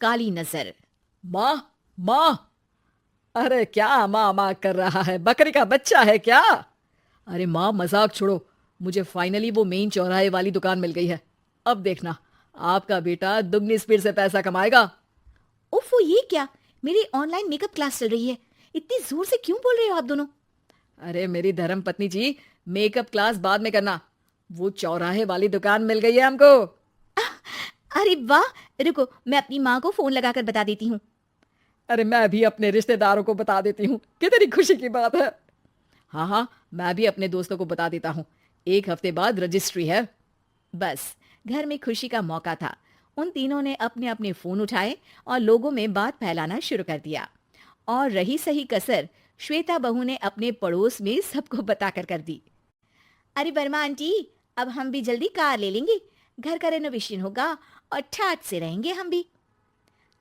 काली नजर। माँ, माँ। अरे क्या माँ माँ कर रहा है? बकरी का बच्चा है क्या? अरे माँ, मजाक छोड़ो। मुझे फाइनली वो मेन चौराहे वाली दुकान मिल गई है। अब देखना, आपका बेटा दुगनी स्पीड से पैसा कमाएगा। उफ, वो ये क्या? मेरी ऑनलाइन मेकअप क्लास चल रही है। इतनी जोर से क्यों बोल रहे हो आप दोनों? अरे मेरी धर्म पत्नी जी, मेकअप क्लास बाद में करना। वो चौराहे वाली दुकान मिल गई है हमको। अरे वाह! रुको, मैं अपनी माँ को फोन लगाकर बता देती हूँ। अरे मैं भी अपने रिश्तेदारों को बता देती हूँ, कितनी खुशी की बात है। हाँ हाँ, मैं भी अपने दोस्तों को बता देता हूँ। 1 हफ्ते बाद रजिस्ट्री है। बस, घर में खुशी का मौका था। उन तीनों ने अपने अपने फोन उठाए और लोगों में बात फैलाना शुरू कर दिया। और रही सही कसर श्वेता बहू ने अपने पड़ोस में सबको बताकर कर दी। अरे वर्मा आंटी, अब हम भी जल्दी कार ले लेंगे। घर का रेनोवेशन होगा और ठाट से रहेंगे हम भी।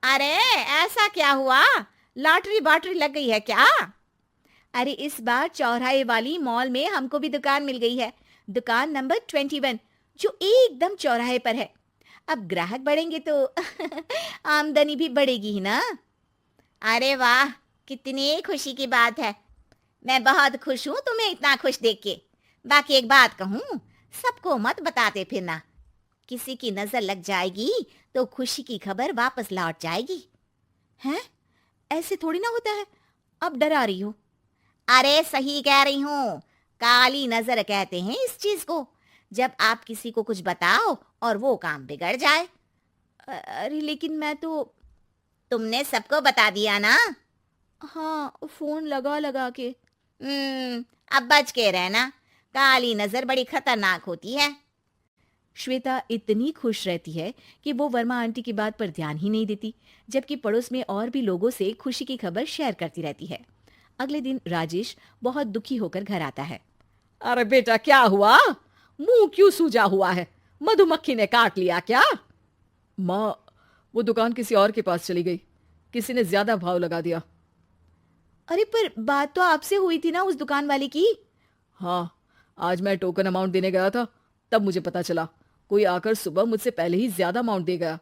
अरे ऐसा क्या हुआ? लॉटरी बाटरी लग गई है क्या? अरे इस बार चौराहे वाली मॉल में हमको भी दुकान मिल गई है। दुकान नंबर 21, जो एकदम चौराहे पर है। अब ग्राहक बढ़ेंगे तो आमदनी भी बढ़ेगी ही ना। अरे वाह, कितनी खुशी की बात है। मैं बहुत खुश हूँ तुम्हें इतना खुश देख के। बाकी एक बात कहूँ, सबको मत बताते फिरना। किसी की नजर लग जाएगी तो खुशी की खबर वापस लौट जाएगी। हैं? ऐसे थोड़ी ना होता है। अब डरा रही हो? अरे सही कह रही हूँ। काली नजर कहते हैं इस चीज को, जब आप किसी को कुछ बताओ और वो काम बिगड़ जाए। अरे लेकिन मैं तो। तुमने सबको बता दिया ना? हाँ, फोन लगा लगा के। अब बच के रहना। काली नजर बड़ी खतरनाक होती है। श्वेता इतनी खुश रहती है कि वो वर्मा आंटी की बात पर ध्यान ही नहीं देती, जबकि पड़ोस में और भी लोगों से खुशी की खबर शेयर करती रहती है। अगले दिन राजेश बहुत दुखी होकर घर आता है। अरे बेटा, क्या हुआ? मुंह क्यों सूजा हुआ है? मधुमक्खी ने काट लिया क्या? माँ, वो दुकान किसी और के पास चली गई। किसी ने ज्यादा भाव लगा दिया। अरे पर बात तो आपसे हुई थी ना उस दुकान वाले की। हाँ, आज मैं टोकन अमाउंट देने गया था, तब मुझे पता चला। कोई आकर सुबह मुझसे पहले ही ज्यादा अमाउंट दे गया।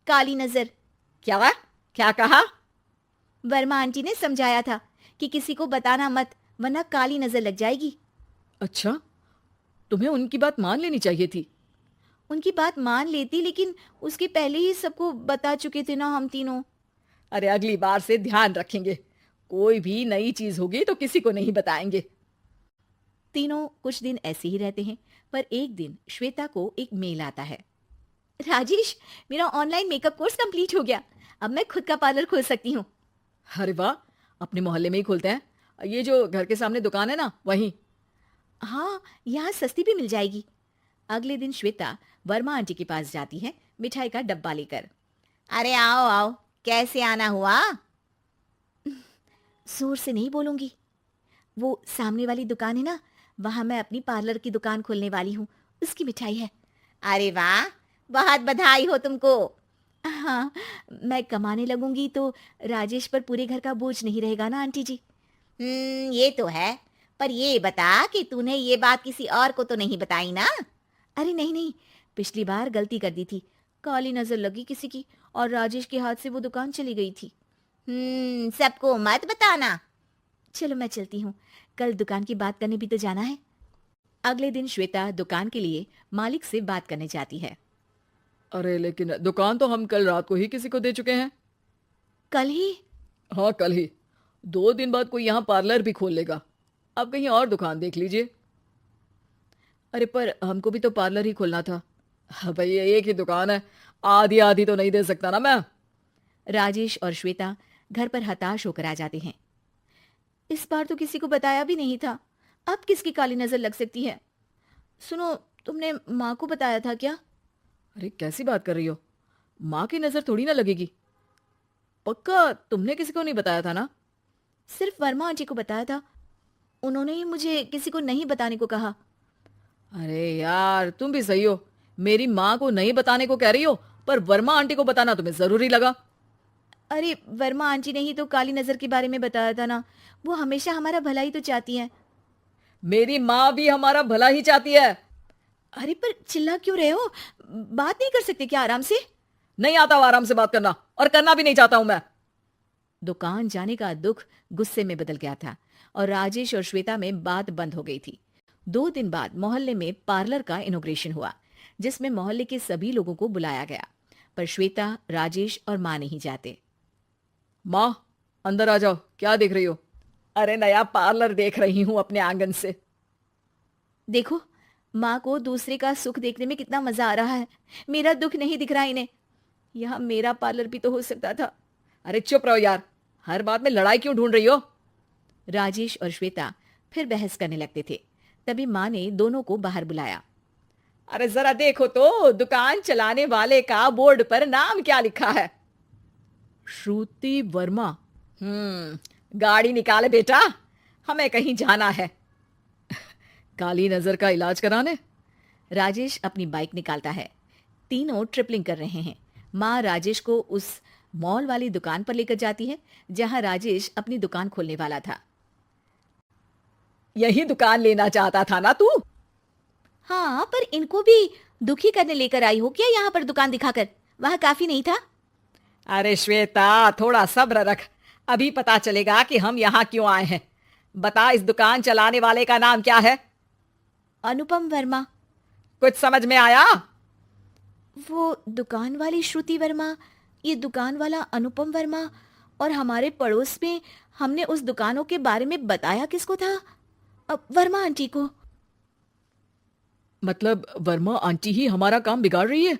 काली नजर। क्या? क्या कहा? वर्मा आंटी ने समझाया था कि किसी को बताना मत, वरना काली नजर लग जाएगी। अच्छा, तुम्हें उनकी बात मान लेनी चाहिए थी। उनकी बात मान लेती, लेकिन उसके पहले ही सबको बता चुके थे ना हम तीनों। अरे अगली बार से ध्यान रखेंगे। कोई भी नई चीज होगी तो किसी को नहीं बताएंगे। तीनों कुछ दिन ऐसे ही रहते हैं, पर एक दिन श्वेता को एक मेल आता है। राजेश, मेरा ऑनलाइन मेकअप कोर्स कंप्लीट हो गया। अब मैं खुद का पार्लर खोल सकती हूँ। अरे वाह, अपने मोहल्ले में ही खोलते हैं। ये जो घर के सामने दुकान है ना, वहीं। हाँ, यहाँ सस्ती भी मिल जाएगी। अगले दिन श्वेता वर्मा आंटी के पास जाती है मिठाई का डब्बा लेकर। अरे आओ आओ, कैसे आना हुआ? जोर से नहीं बोलूंगी। वो सामने वाली दुकान है ना, वहां मैं अपनी पार्लर की दुकान खोलने वाली हूँ। उसकी मिठाई है। अरे वाह, बहुत बधाई हो तुमको। हाँ, मैं कमाने लगूंगी तो राजेश पर पूरे घर का बोझ नहीं रहेगा ना आंटी जी। ये तो है। पर ये बता कि तूने ये बात किसी और को तो नहीं बताई ना? अरे नहीं नहीं, पिछली बार गलती कर दी थी। काली नजर लगी किसी की और राजेश के हाथ से वो दुकान चली गई थी। सबको मत बताना। चलो मैं चलती हूँ, कल दुकान की बात करने भी तो जाना है। अगले दिन श्वेता दुकान के लिए मालिक से बात करने जाती है। अरे लेकिन दुकान तो हम कल रात को ही किसी को दे चुके हैं। कल ही? हाँ, कल ही। 2 दिन बाद कोई यहाँ पार्लर भी खोल लेगा। आप कहीं और दुकान देख लीजिए। अरे पर हमको भी तो पार्लर ही खोलना था। हाँ भाई, ये एक ही दुकान है, आधी आधी तो नहीं दे सकता ना मैं। राजेश और श्वेता घर पर हताश होकर आ जाते हैं। इस बार तो किसी को बताया भी नहीं था, अब किसकी काली नजर लग सकती है? सुनो, तुमने माँ को बताया था क्या? अरे कैसी बात कर रही हो? माँ की नजर थोड़ी ना लगेगी। पक्का तुमने किसी को नहीं बताया था ना? सिर्फ वर्मा आंटी को बताया था। उन्होंने ही मुझे किसी को नहीं बताने को कहा। अरे यार, तुम भी सही हो। मेरी माँ को नहीं बताने को कह रही हो, पर वर्मा आंटी को बताना तुम्हें जरूरी लगा। अरे वर्मा आंटी ने ही तो काली नजर के बारे में बताया था ना। वो हमेशा हमारा भला ही तो चाहती हैं। मेरी माँ भी हमारा भला ही चाहती है। अरे पर चिल्ला क्यों रहे हो? बात नहीं कर सकते क्या आराम से? नहीं आता हूं आराम से बात करना, और करना भी नहीं चाहता हूं मैं। दुकान जाने का दुख गुस्से में बदल गया था और राजेश और श्वेता में बात बंद हो गई थी। 2 दिन बाद मोहल्ले में पार्लर का इनॉग्रेशन हुआ, जिसमें मोहल्ले के सभी लोगों को बुलाया गया, पर श्वेता, राजेश और माँ नहीं जाते। माँ, अंदर आ जाओ, क्या देख रही हो? अरे नया पार्लर देख रही हूं अपने आंगन से। देखो, माँ को दूसरे का सुख देखने में कितना मजा आ रहा है। मेरा दुख नहीं दिख रहा इन्हें। यहाँ मेरा पार्लर भी तो हो सकता था। अरे चुप रहो यार, हर बात में लड़ाई क्यों ढूंढ रही हो? राजेश और श्वेता फिर बहस करने लगते थे। तभी माँ ने दोनों को बाहर बुलाया। अरे जरा देखो तो, दुकान चलाने वाले का बोर्ड पर नाम क्या लिखा है? श्रुति वर्मा। गाड़ी निकाले बेटा, हमें कहीं जाना है। काली नजर का इलाज कराने? राजेश अपनी बाइक निकालता है। तीनों ट्रिपलिंग कर रहे हैं। माँ राजेश को उस मॉल वाली दुकान पर लेकर जाती है जहां राजेश अपनी दुकान खोलने वाला था। यही दुकान लेना चाहता था ना तू? हाँ, पर इनको भी दुखी करने लेकर आई हो क्या यहाँ पर दुकान दिखाकर? वह काफी नहीं था? अरे श्वेता, थोड़ा सब्र रख, अभी पता चलेगा कि हम यहाँ क्यों आए हैं। बता, इस दुकान चलाने वाले का नाम क्या है? अनुपम वर्मा। कुछ समझ में आया? वो दुकान वाली श्रुति वर्मा, ये दुकान वाला अनुपम वर्मा, और हमारे पड़ोस में हमने उस दुकानों के बारे में बताया किसको था? वर्मा आंटी को। मतलब वर्मा आंटी ही हमारा काम बिगाड़ रही है?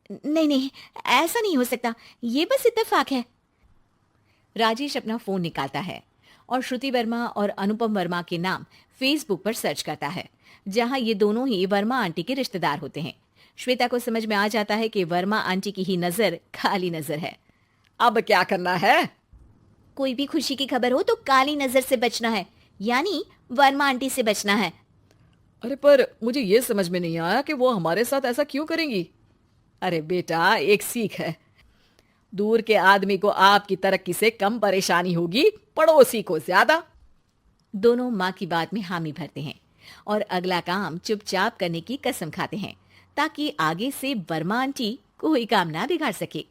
नहीं नहीं, ऐसा नहीं हो सकता, ये बस इत्तेफाक है। राजेश अपना फोन निकालता है और श्रुति वर्मा और अनुपम वर्मा के नाम फेसबुक पर सर्च करता है, जहां ये दोनों ही वर्मा आंटी के रिश्तेदार होते हैं। श्वेता को समझ में आ जाता है कि वर्मा आंटी की ही नजर काली नजर है। अब क्या करना है? कोई भी खुशी की खबर हो तो काली नजर से बचना है, यानी वर्मा आंटी से बचना है। अरे पर मुझे ये समझ में नहीं आया कि वो हमारे साथ ऐसा क्यों करेंगी? अरे बेटा, एक सीख है, दूर के आदमी को आपकी तरक्की से कम परेशानी होगी, पड़ोसी को ज्यादा। दोनों माँ की बात में हामी भरते हैं और अगला काम चुपचाप करने की कसम खाते हैं, ताकि आगे से वर्मा आंटी कोई काम ना बिगाड़ सके।